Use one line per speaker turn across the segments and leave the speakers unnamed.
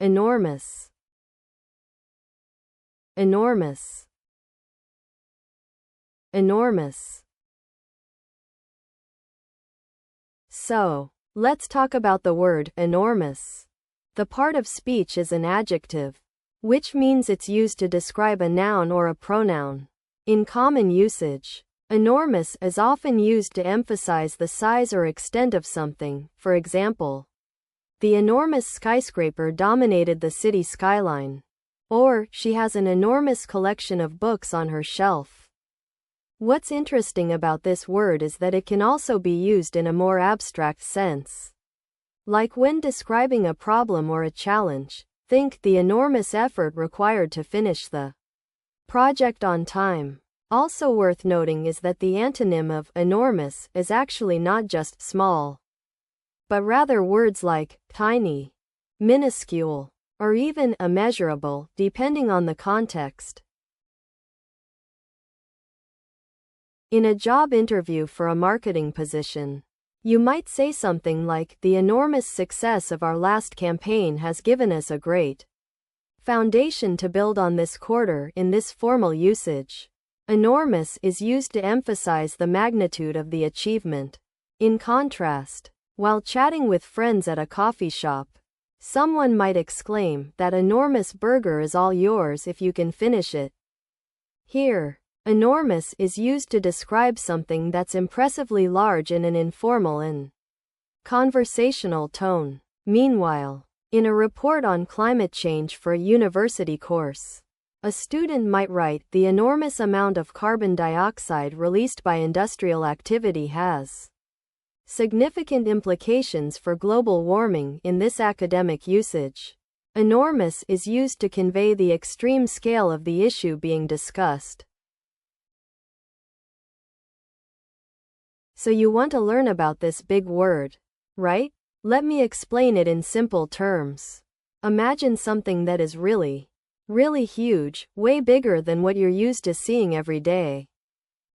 enormous, enormous, enormous. So, let's talk about the word enormous. The part of speech is an adjective, which means it's used to describe a noun or a pronoun. In common usage, enormous is often used to emphasize the size or extent of something. For example, the enormous skyscraper dominated the city skyline. Or, she has an enormous collection of books on her shelf. What's interesting about this word is that it can also be used in a more abstract sense. Like when describing a problem or a challenge, think the enormous effort required to finish the project on time. Also worth noting is that the antonym of enormous is actually not just small, but rather words like tiny, minuscule, or even immeasurable, depending on the context. In a job interview for a marketing position, you might say something like, "The enormous success of our last campaign has given us a great foundation to build on this quarter." In this formal usage, enormous is used to emphasize the magnitude of the achievement. In contrast, while chatting with friends at a coffee shop, someone might exclaim, "That enormous burger is all yours if you can finish it." Here, enormous is used to describe something that's impressively large in an informal and conversational tone. Meanwhile, in a report on climate change for a university course, a student might write, "The enormous amount of carbon dioxide released by industrial activity has significant implications for global warming." In this academic usage, enormous is used to convey the extreme scale of the issue being discussed. So you want to learn about this big word, right? Let me explain it in simple terms. Imagine something that is really, really huge, way bigger than what you're used to seeing every day.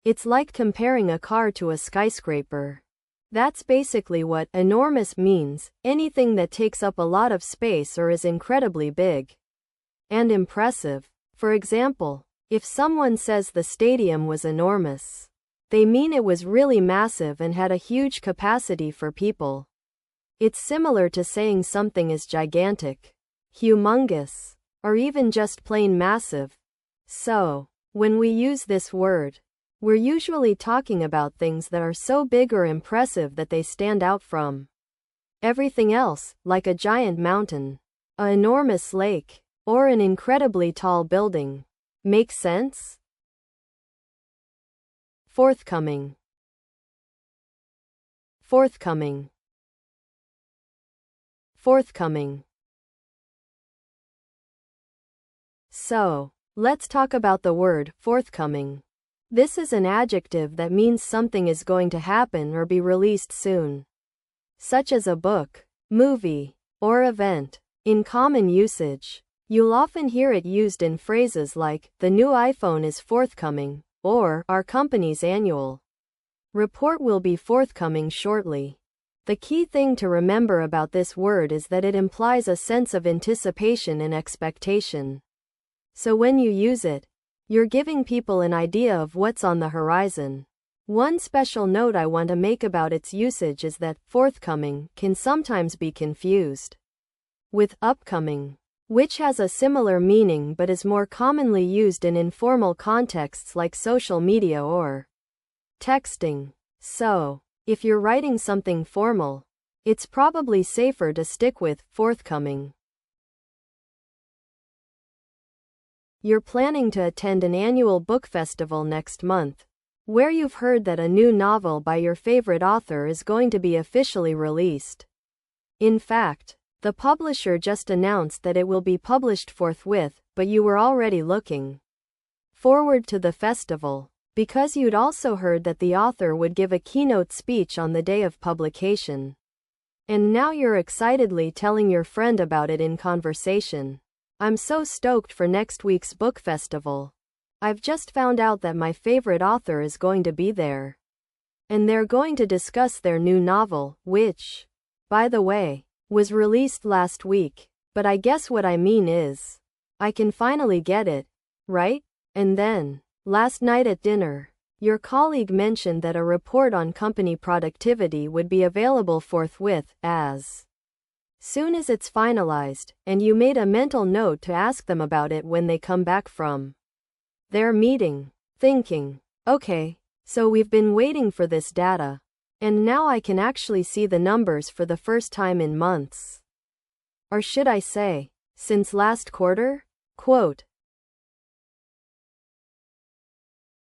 It's like comparing a car to a skyscraper. That's basically what enormous means, anything that takes up a lot of space or is incredibly big and impressive. For example, if someone says the stadium was enormous, they mean it was really massive and had a huge capacity for people. It's similar to saying something is gigantic, humongous, or even just plain massive. So, when we use this word, we're usually talking about things that are so big or impressive that they stand out from everything else, like a giant mountain, an enormous lake, or an incredibly tall building. Make sense? Forthcoming, forthcoming, forthcoming. So, let's talk about the word forthcoming. This is an adjective that means something is going to happen or be released soon, such as a book, movie, or event. In common usage, you'll often hear it used in phrases like, "The new iPhone is forthcoming," or "Our company's annual report will be forthcoming shortly." The key thing to remember about this word is that it implies a sense of anticipation and expectation. So when you use it, you're giving people an idea of what's on the horizon. One special note I want to make about its usage is that forthcoming can sometimes be confused with upcoming, which has a similar meaning but is more commonly used in informal contexts like social media or texting. So, if you're writing something formal, it's probably safer to stick with forthcoming. You're planning to attend an annual book festival next month, where you've heard that a new novel by your favorite author is going to be officially released. In fact, the publisher just announced that it will be published forthwith, but you were already looking forward to the festival, because you'd also heard that the author would give a keynote speech on the day of publication. And now you're excitedly telling your friend about it in conversation. "I'm so stoked for next week's book festival. I've just found out that my favorite author is going to be there. And they're going to discuss their new novel, which, by the way, was released last week." But I guess what I mean is, I can finally get it, right? And then, last night at dinner, your colleague mentioned that a report on company productivity would be available forthwith, as soon as it's finalized, and you made a mental note to ask them about it when they come back from their meeting, thinking, okay, so we've been waiting for this data, and now I can actually see the numbers for the first time in months. Or should I say, since last quarter? Quote.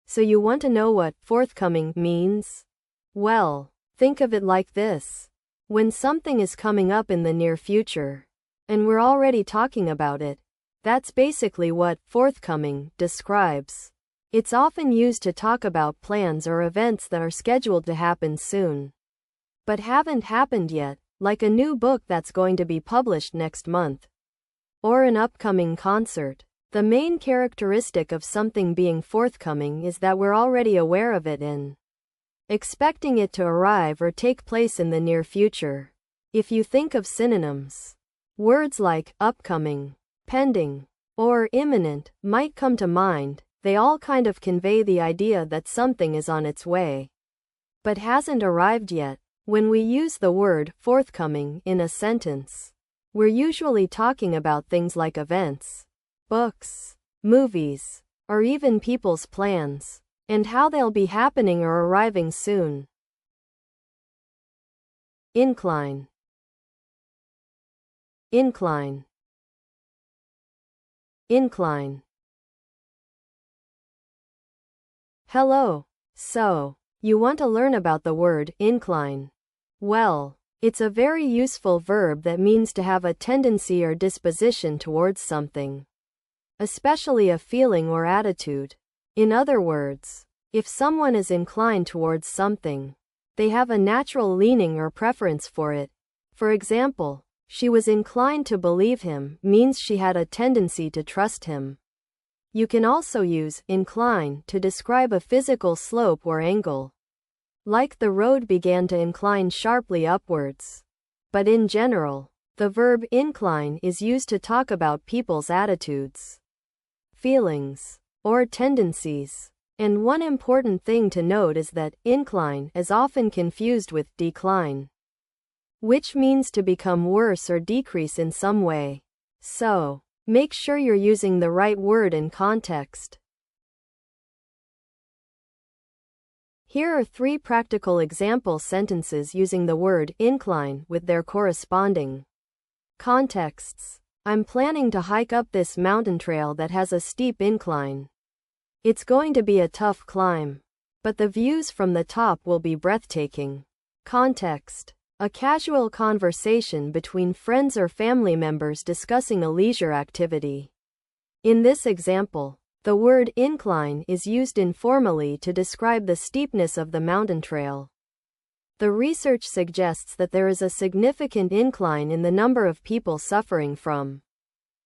So you want to know what forthcoming means? Well, think of it like this. When something is coming up in the near future, and we're already talking about it, that's basically what forthcoming describes. It's often used to talk about plans or events that are scheduled to happen soon, but haven't happened yet, like a new book that's going to be published next month, or an upcoming concert. The main characteristic of something being forthcoming is that we're already aware of it and expecting it to arrive or take place in the near future. If you think of synonyms, words like upcoming, pending, or imminent might come to mind. They all kind of convey the idea that something is on its way, but hasn't arrived yet. When we use the word forthcoming in a sentence, we're usually talking about things like events, books, movies, or even people's plans, and how they'll be happening or arriving soon. Incline. Incline. Incline. Hello. So, you want to learn about the word incline? Well, it's a very useful verb that means to have a tendency or disposition towards something, especially a feeling or attitude. In other words, if someone is inclined towards something, they have a natural leaning or preference for it. For example, she was inclined to believe him means she had a tendency to trust him. You can also use incline to describe a physical slope or angle, like the road began to incline sharply upwards. But in general, the verb incline is used to talk about people's attitudes, feelings, or tendencies. And one important thing to note is that incline is often confused with decline, which means to become worse or decrease in some way. So, make sure you're using the right word in context. Here are 3 practical example sentences using the word incline with their corresponding contexts. I'm planning to hike up this mountain trail that has a steep incline. It's going to be a tough climb, but the views from the top will be breathtaking. Context: a casual conversation between friends or family members discussing a leisure activity. In this example, the word incline is used informally to describe the steepness of the mountain trail. The research suggests that there is a significant incline in the number of people suffering from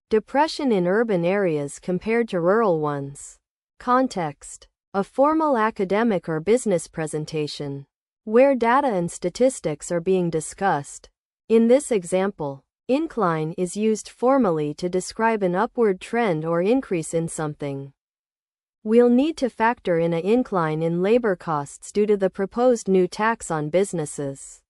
depression in urban areas compared to rural ones. Context: a formal academic or business presentation, where data and statistics are being discussed. In this example, incline is used formally to describe an upward trend or increase in something. We'll need to factor in an incline in labor costs due to the proposed new tax on businesses,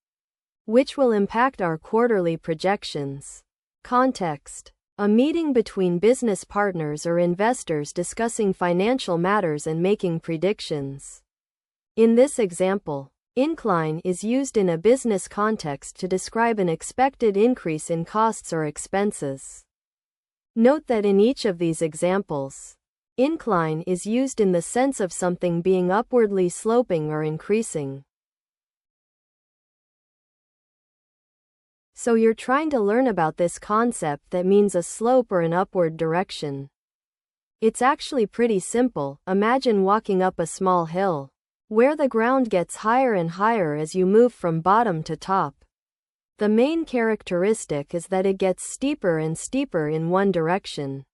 which will impact our quarterly projections. Context: a meeting between business partners or investors discussing financial matters and making predictions. In this example, incline is used in a business context to describe an expected increase in costs or expenses. Note that in each of these examples, incline is used in the sense of something being upwardly sloping or increasing. So you're trying to learn about this concept that means a slope or an upward direction. It's actually pretty simple. Imagine walking up a small hill, where the ground gets higher and higher as you move from bottom to top. The main characteristic is that it gets steeper and steeper in one direction.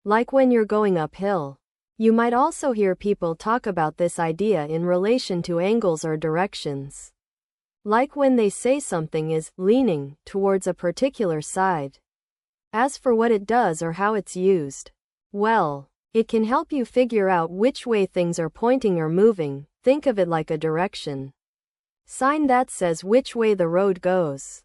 Like when you're going uphill. You might also hear people talk about this idea in relation to angles or directions, like when they say something is leaning towards a particular side. As for what it does or how it's used, well, it can help you figure out which way things are pointing or moving. Think of it like a direction sign that says which way the road goes.